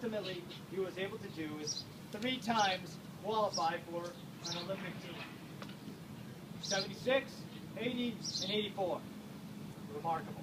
ultimately he was able to do is 3 times qualify for an Olympic team. 76, 80, and 84. Remarkable.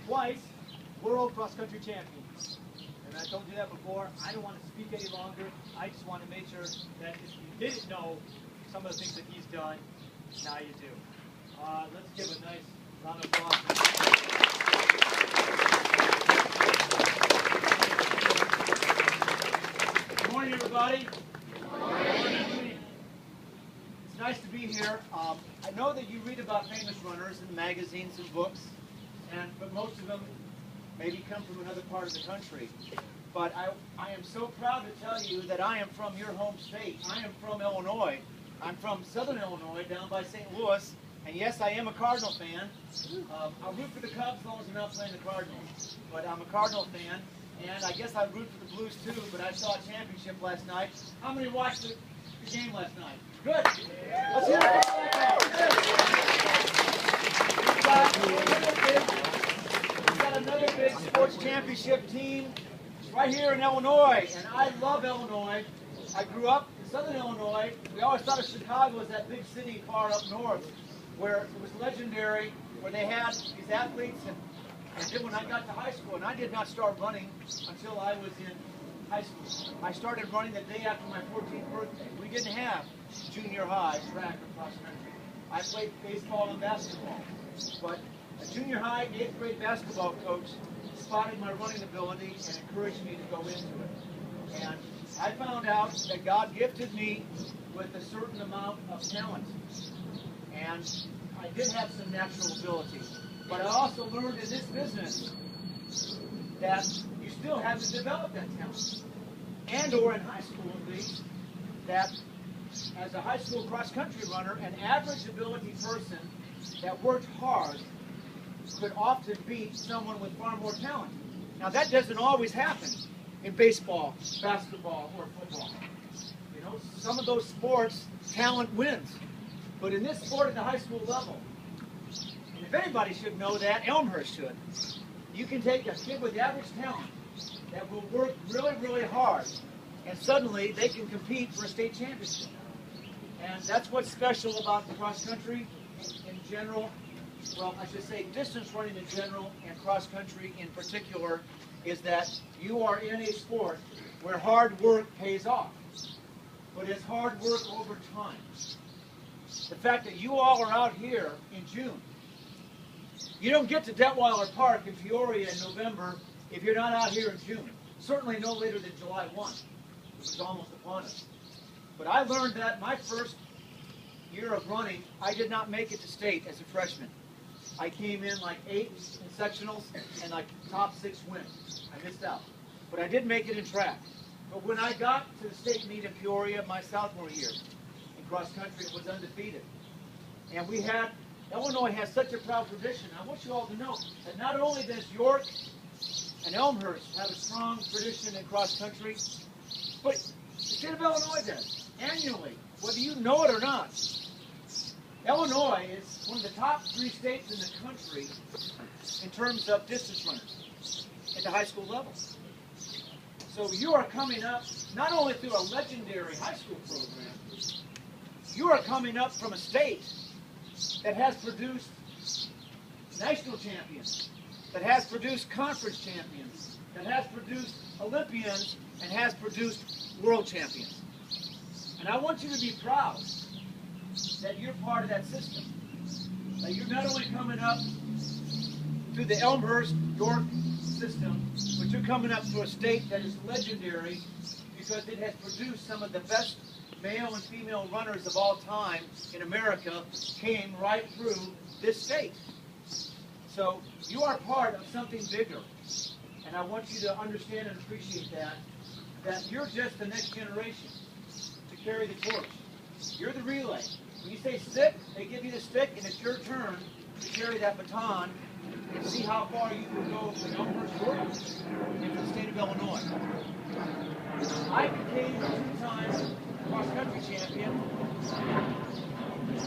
Twice, world cross-country champions. And I told you that before. I don't want to speak any longer. I just want to make sure that if you didn't know some of the things that he's done, now you do. Let's give a nice round of applause. Good morning, everybody. Good morning. It's nice to be here. I know that you read about famous runners in magazines and books, but most of them maybe come from another part of the country. But I am so proud to tell you that I am from your home state. I am from Illinois. I'm from southern Illinois, down by St. Louis. And yes, I am a Cardinal fan. I'll root for the Cubs as long as they're not playing the Cardinals. But I'm a Cardinal fan. And I guess I root for the Blues too, but I saw a championship last night. How many watched the game last night? Good. Let's hear it. We've got another big sports championship team right here in Illinois. And I love Illinois. I grew up in southern Illinois. We always thought of Chicago as that big city far up north, where it was legendary, where they had these athletes. And then when I got to high school, and I did not start running until I was in high school. I started running the day after my 14th birthday. We didn't have junior high track or cross country. I played baseball and basketball. But a junior high, 8th grade basketball coach spotted my running ability and encouraged me to go into it. And I found out that God gifted me with a certain amount of talent. And I did have some natural ability. But I also learned in this business that you still have to develop that talent. And or in high school at least, that as a high school cross-country runner, an average ability person that worked hard could often beat someone with far more talent. Now that doesn't always happen in baseball, basketball, or football. You know, some of those sports, talent wins. But in this sport at the high school level, and if anybody should know that, Elmhurst should. You can take a kid with average talent that will work really, really hard, and suddenly they can compete for a state championship. And that's what's special about the cross country in general. Well, I should say distance running in general and cross country in particular, is that you are in a sport where hard work pays off. But it's hard work over time. The fact that you all are out here in June. You don't get to Detweiler Park in Peoria in November if you're not out here in June. Certainly no later than July 1, which is almost upon us. But I learned that my first year of running, I did not make it to state as a freshman. I came in like 8 in sectionals and like top 6 wins. I missed out. But I did make it in track. But when I got to the state meet in Peoria my sophomore year in cross country, it was undefeated. And Illinois has such a proud tradition. I want you all to know that not only does York and Elmhurst have a strong tradition in cross country, but the state of Illinois does, annually, whether you know it or not. Illinois is one of the top 3 states in the country in terms of distance runners at the high school level. So you are coming up not only through a legendary high school program, you are coming up from a state that has produced national champions, that has produced conference champions, that has produced Olympians, and has produced world champions. And I want you to be proud that you're part of that system. That you're not only coming up through the Elmhurst-York system, but you're coming up to a state that is legendary because it has produced some of the best male and female runners of all time in America came right through this state. So you are part of something bigger. And I want you to understand and appreciate that you're just the next generation to carry the torch. You're the relay. When you say stick, they give you the stick, and it's your turn to carry that baton and see how far you can go from Elmhurst into the state of Illinois. I became a 2-time cross-country champion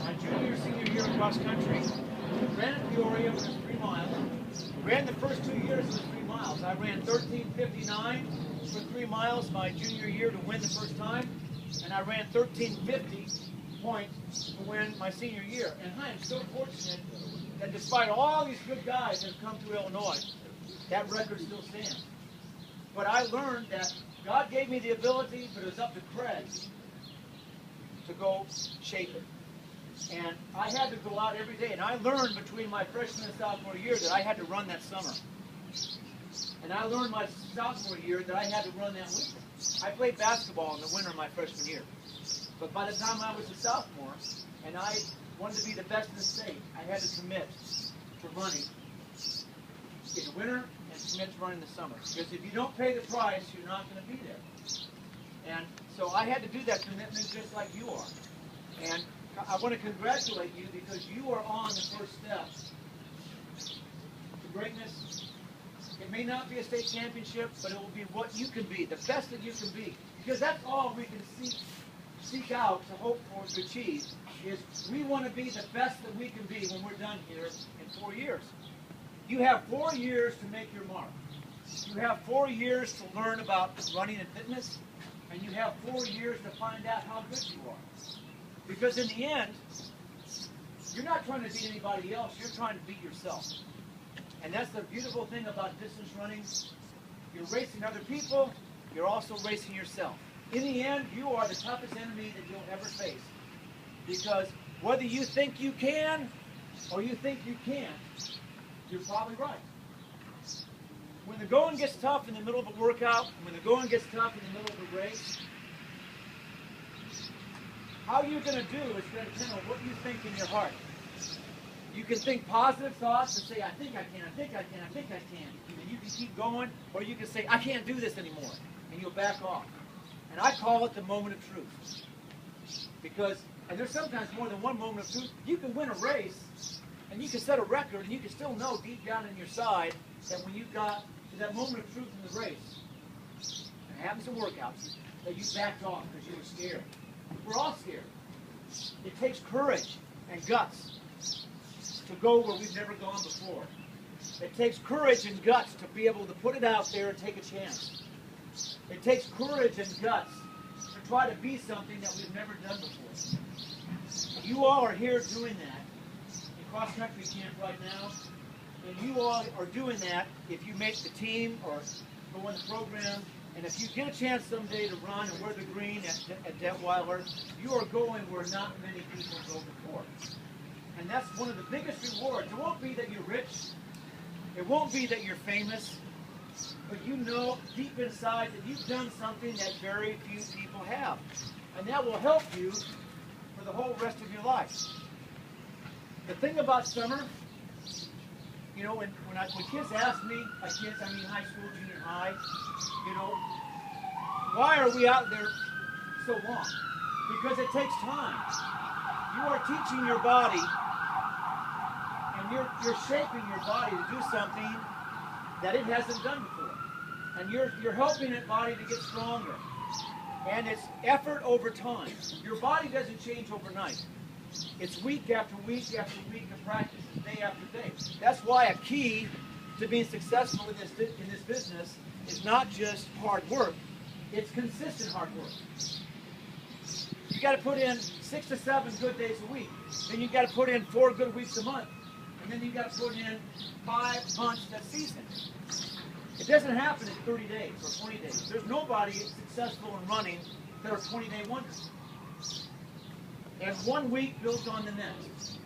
my junior senior year in cross-country. Ran in Peoria, which was 3 miles. Ran the first 2 years of the 3 miles. I ran 13:59 for 3 miles my junior year to win the first time, and I ran 13:50 points to win my senior year. And I am so fortunate that despite all these good guys that have come through Illinois, that record still stands. But I learned that God gave me the ability, but it was up to Craig to go shape it. And I had to go out every day. And I learned between my freshman and sophomore year that I had to run that summer. And I learned my sophomore year that I had to run that weekend. I played basketball in the winter of my freshman year. But by the time I was a sophomore, and I wanted to be the best in the state, I had to commit to running in the winter and commit to running in the summer. Because if you don't pay the price, you're not going to be there. And so I had to do that commitment just like you are. And I want to congratulate you because you are on the first step to greatness. It may not be a state championship, but it will be what you can be, the best that you can be. Because that's all we can seek out to hope for, to achieve, is we want to be the best that we can be when we're done here in 4 years. You have 4 years to make your mark. You have 4 years to learn about running and fitness, and you have 4 years to find out how good you are. Because in the end, you're not trying to beat anybody else, you're trying to beat yourself. And that's the beautiful thing about distance running. You're racing other people, you're also racing yourself. In the end, you are the toughest enemy that you'll ever face. Because whether you think you can or you think you can't, you're probably right. When the going gets tough in the middle of a workout, when the going gets tough in the middle of a race, how you're going to do is going to depend on what you think in your heart. You can think positive thoughts and say, I think I can, I think I can, I think I can. And you can keep going, or you can say, I can't do this anymore. And you'll back off. And I call it the moment of truth. Because, and there's sometimes more than one moment of truth. You can win a race, and you can set a record, and you can still know deep down in your side that when you got to that moment of truth in the race, and it happens in workouts, that you backed off because you were scared. We're all scared. It takes courage and guts to go where we've never gone before. It takes courage and guts to be able to put it out there and take a chance. It takes courage and guts to try to be something that we've never done before. You all are here doing that in cross-country camp right now, and you all are doing that if you make the team or go in the program. And if you get a chance someday to run and wear the green at Detweiler, you are going where not many people go before. And that's one of the biggest rewards. It won't be that you're rich. It won't be that you're famous. But you know deep inside that you've done something that very few people have. And that will help you for the whole rest of your life. The thing about summer, you know, when kids ask me, high school, junior high, you know, why are we out there so long? Because it takes time. You are teaching your body, and you're shaping your body to do something that it hasn't done before. And you're helping that body to get stronger. And it's effort over time. Your body doesn't change overnight. It's week after week after week of practice, day after day. That's why a key to being successful in this business is not just hard work, it's consistent hard work. You got to put in 6 to 7 good days a week. Then you got to put in 4 good weeks a month. And then you got to put in 5 months that season. It doesn't happen in 30 days or 20 days. There's nobody successful in running that are 20-day wonders. And 1 week builds on the next.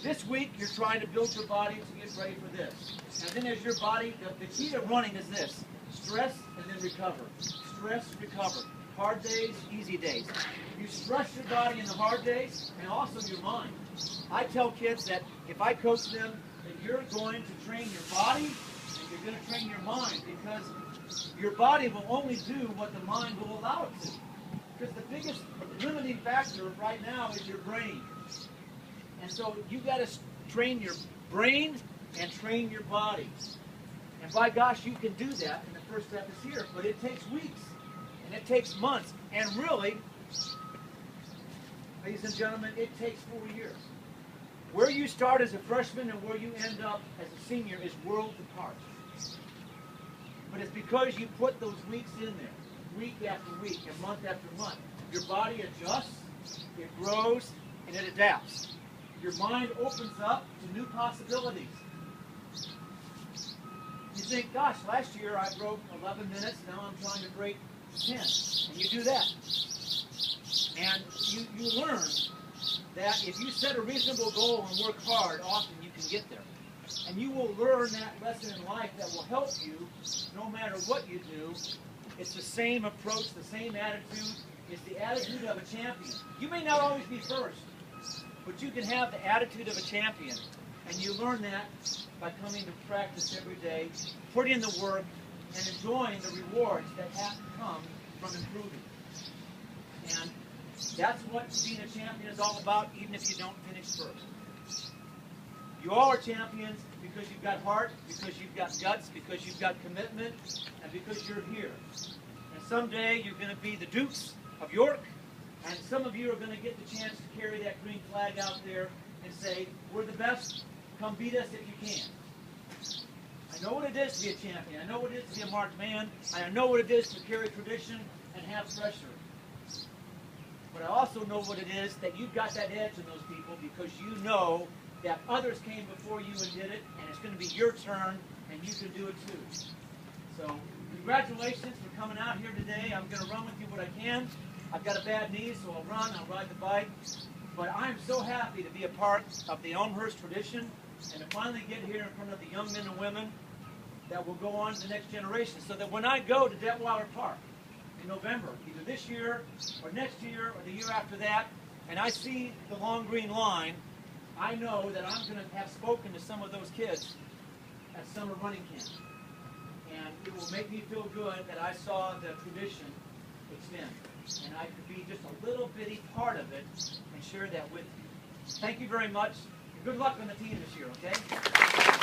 This week, you're trying to build your body to get ready for this. And then as your body, the key to running is this: stress and then recover. Stress, recover. Hard days, easy days. You stress your body in the hard days and also your mind. I tell kids that if I coach them, that you're going to train your body and you're going to train your mind, because your body will only do what the mind will allow it to. Because the biggest limiting factor right now is your brain. And so you got to train your brain and train your body. And by gosh, you can do that, and the first step is here. But it takes weeks, and it takes months, and really, ladies and gentlemen, it takes 4 years. Where you start as a freshman and where you end up as a senior is worlds apart. but it's because you put those weeks in there, week after week and month after month. Your body adjusts, it grows, and it adapts. Your mind opens up to new possibilities. You think, gosh, last year I broke 11 minutes, now I'm trying to break 10. And you do that. And you learn that if you set a reasonable goal and work hard, often you can get there. And you will learn that lesson in life that will help you no matter what you do. It's the same approach, the same attitude. It's the attitude of a champion. You may not always be first, but you can have the attitude of a champion. And you learn that by coming to practice every day, putting in the work, and enjoying the rewards that have to come from improving. And that's what being a champion is all about, even if you don't finish first. You all are champions because you've got heart, because you've got guts, because you've got commitment, and because you're here. And someday you're going to be the Dukes of York, and some of you are going to get the chance to carry that green flag out there and say, we're the best, come beat us if you can. I know what it is to be a champion. I know what it is to be a marked man. I know what it is to carry tradition and have pressure. But I also know what it is that you've got that edge in those people because you know that others came before you and did it, and it's going to be your turn, and you can do it too. So congratulations for coming out here today. I'm going to run with you what I can. I've got a bad knee, so I'll run, I'll ride the bike. But I'm so happy to be a part of the Elmhurst tradition and to finally get here in front of the young men and women that will go on to the next generation, so that when I go to Detweiler Park in November, either this year or next year or the year after that, and I see the long green line, I know that I'm going to have spoken to some of those kids at summer running camp. And it will make me feel good that I saw the tradition extend. And I could be just a little bitty part of it and share that with you. Thank you very much. Good luck on the team this year, okay?